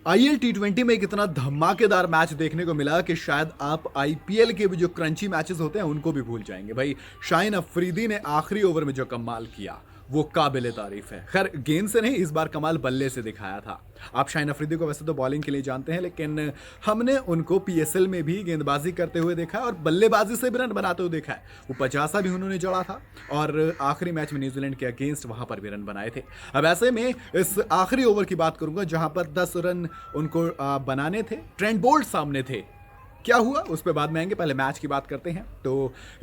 IL टी20 में एक इतना धमाकेदार मैच देखने को मिला कि शायद आप आईपीएल के भी जो क्रंची मैचेस होते हैं उनको भी भूल जाएंगे। भाई शाहिन अफरीदी ने आखिरी ओवर में जो कमाल किया वो काबिले तारीफ है। खैर गेंद से नहीं, इस बार कमाल बल्ले से दिखाया था। आप शाहिन अफरीदी को वैसे तो बॉलिंग के लिए जानते हैं, लेकिन हमने उनको पीएसएल में भी गेंदबाजी करते हुए देखा है और बल्लेबाजी से भी रन बनाते हुए देखा है। वो 50 भी उन्होंने जड़ा था और आखिरी मैच में न्यूजीलैंड के अगेंस्ट वहां पर भी रन बनाए थे। अब ऐसे में इस आखिरी ओवर की बात करूंगा जहां पर 10 रन उनको बनाने थे। ट्रेंट बोल्ट सामने थे। क्या हुआ उस पर बाद में आएंगे, पहले मैच की बात करते हैं। तो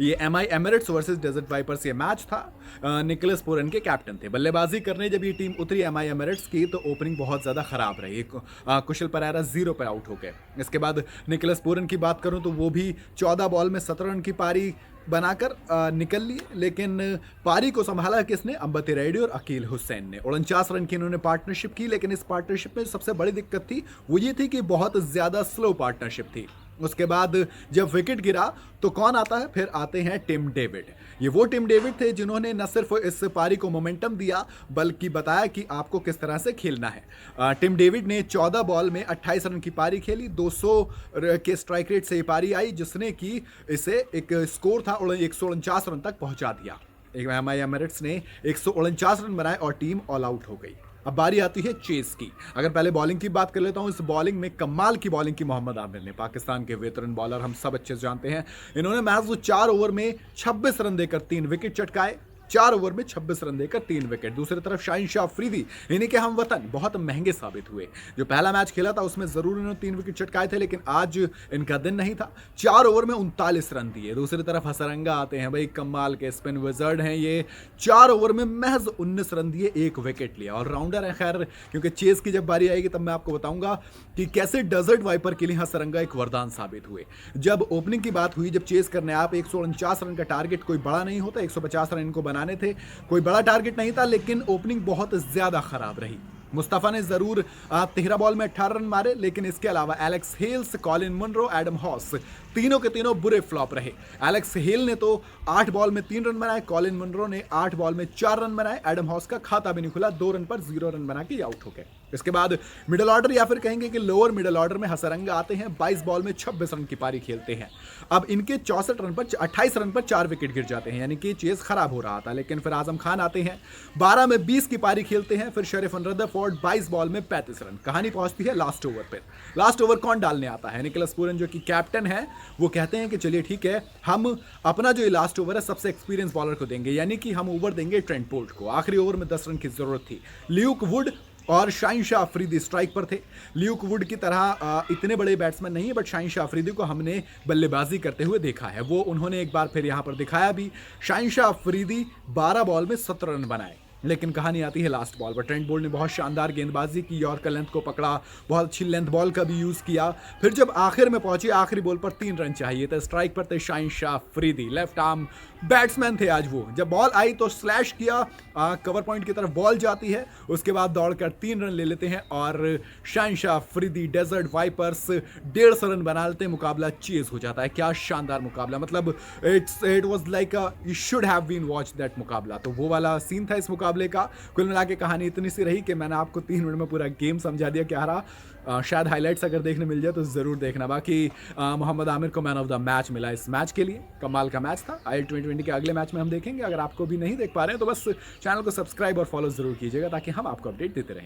ये MI Emirates versus Desert Vipers ये मैच था। निकोलस पूरन के कैप्टन थे। बल्लेबाजी करने जब ये टीम उतरी एमआई एमिरेट्स की तो ओपनिंग बहुत ज़्यादा खराब रही। कुशल परेरा 0 पे आउट हो गए। इसके बाद निकोलस पूरन की बात करूं तो वो भी 14 बॉल में 17 रन की पारी बनाकर निकल लिए, लेकिन पारी को संभाला किसने? अंबती रेड्डी और अकील हुसैन ने। 49 रन की इन्होंने पार्टनरशिप की, लेकिन इस पार्टनरशिप में सबसे बड़ी दिक्कत थी वो ये थी कि बहुत ज़्यादा स्लो पार्टनरशिप थी। उसके बाद जब विकेट गिरा तो कौन आता है? फिर आते हैं टिम डेविड। ये वो टिम डेविड थे जिन्होंने न सिर्फ इस पारी को मोमेंटम दिया बल्कि बताया कि आपको किस तरह से खेलना है। टिम डेविड ने 14 बॉल में 28 रन की पारी खेली। 200 के स्ट्राइक रेट से ये पारी आई, जिसने कि इसे एक स्कोर था 149 रन तक पहुंचा दिया। एमआई एमिरेट्स ने 149 रन बनाए और टीम ऑल आउट हो गई। अब बारी आती है चेस की। अगर पहले बॉलिंग की बात कर लेता हूं, इस बॉलिंग में कमाल की बॉलिंग की मोहम्मद आमिर ने। पाकिस्तान के वेटरन बॉलर, हम सब अच्छे से जानते हैं। इन्होंने महज 4 ओवर में 26 रन देकर 3 विकेट चटकाए। 4 ओवर में 26 रन देकर 3 विकेट। दूसरी तरफ शाहिन शाह अफरीदी, इन्हीं के हम वतन, बहुत महंगे साबित हुए। जो पहला मैच खेला था उसमें जरूर इन्होंने 3 विकेट चटकाए थे, लेकिन आज इनका दिन नहीं था। 4 ओवर में 39 रन दिए। दूसरी तरफ हसरंगा आते हैं, भाई कमाल के स्पिन विजर्ड हैं ये। 4 ओवर में महज 19 रन दिए, 1 विकेट लिया। और राउंडर है। खैर क्योंकि चेस की जब बारी आएगी तब मैं आपको बताऊंगा कि कैसे डेजर्ट वाइपर के लिए हसरंगा एक वरदान साबित हुए। जब ओपनिंग की बात हुई, जब चेस करने आप 149 रन का टारगेट कोई बड़ा नहीं होता, 150 रन इनको बनाने थे, कोई बड़ा टारगेट नहीं था, लेकिन ओपनिंग बहुत ज्यादा खराब रही। मुस्तफा ने जरूर 13 बॉल में 18 रन मारे, लेकिन इसके अलावा Alex Hales, Colin Munro, Adam Hose, तीनों के तीनों बुरे फ्लॉप रहे। एलेक्स हेल ने तो 8 बॉल में 3 रन बनाए, कॉलिन मुनरो ने 8 बॉल में 4 रन बनाए, एडम हॉस का खाता भी नहीं खुला, 2 रन पर 0 रन बना के आउट हो गए। इसके बाद मिडिल ऑर्डर या फिर कहेंगे कि लोअर मिडिल ऑर्डर में हसरंगा आते हैं। 22 बॉल में 26 रन की पारी खेलते हैं। अब इनके 64 रन पर 28 रन पर 4 विकेट गिर जाते हैं, यानी कि चेस खराब हो रहा था। लेकिन फिर आजम खान आते हैं, 12 में 20 की पारी खेलते हैं। फिर शरीफन रदरफोर्ड 22 बॉल में 35 रन। कहानी पहुंचती है लास्ट ओवर पर। लास्ट ओवर कौन डालने आता है? निकोलस पूरन जो कि कैप्टन है, वो कहते हैं कि चलिए ठीक है, हम अपना जो लास्ट ओवर है सबसे एक्सपीरियंस बॉलर को देंगे, यानी कि हम ओवर देंगे ट्रेंट बोल्ट को। आखिरी ओवर में 10 रन की जरूरत थी। ल्यूक वुड और शाहिन शाह अफरीदी स्ट्राइक पर थे। ल्यूक वुड की तरह इतने बड़े बैट्समैन नहीं है, बट शाहिन शाह अफरीदी को हमने बल्लेबाजी करते हुए देखा है। वो उन्होंने एक बार फिर यहां पर दिखाया भी। शाहिन शाह अफरीदी 12 बॉल में 17 रन बनाए, लेकिन कहानी आती है लास्ट बॉल पर। ट्रेंट बोल्ट ने बहुत शानदार गेंदबाजी की, यॉर्कर लेंथ को पकड़ा, बहुत अच्छी लेंथ बॉल का भी यूज़ किया। फिर जब आखिर में पहुंचे, आखिरी बॉल पर 3 रन चाहिए थे। स्ट्राइक पर थे Shaheen Shah Afridi, left arm batsman थे आज वो। जब बॉल आई तो स्लैश किया, कवर पॉइंट की तरफ बॉल जाती है, उसके बाद दौड़कर 3 रन ले लेते हैं और Shaheen Shah Afridi Desert Vipers 150 run बना लेते हैं। मुकाबला चेज हो जाता है। क्या शानदार मुकाबला, मतलब it was like you should have been watch that मुकाबला। तो वो वाला सीन था इस मुकाबले का। कुल मिला के कहानी इतनी सी रही कि मैंने आपको 3 मिनट में पूरा गेम समझा दिया क्या रहा। शायद हाइलाइट्स अगर देखने मिल जाए तो ज़रूर देखना। बाकी मोहम्मद आमिर को मैन ऑफ द मैच मिला इस मैच के लिए। कमाल का मैच था। आईएल 2020 के अगले मैच में हम देखेंगे। अगर आपको भी नहीं देख पा रहे हैं तो बस चैनल को सब्सक्राइब और फॉलो ज़रूर कीजिएगा ताकि हम आपको अपडेट देते रहें।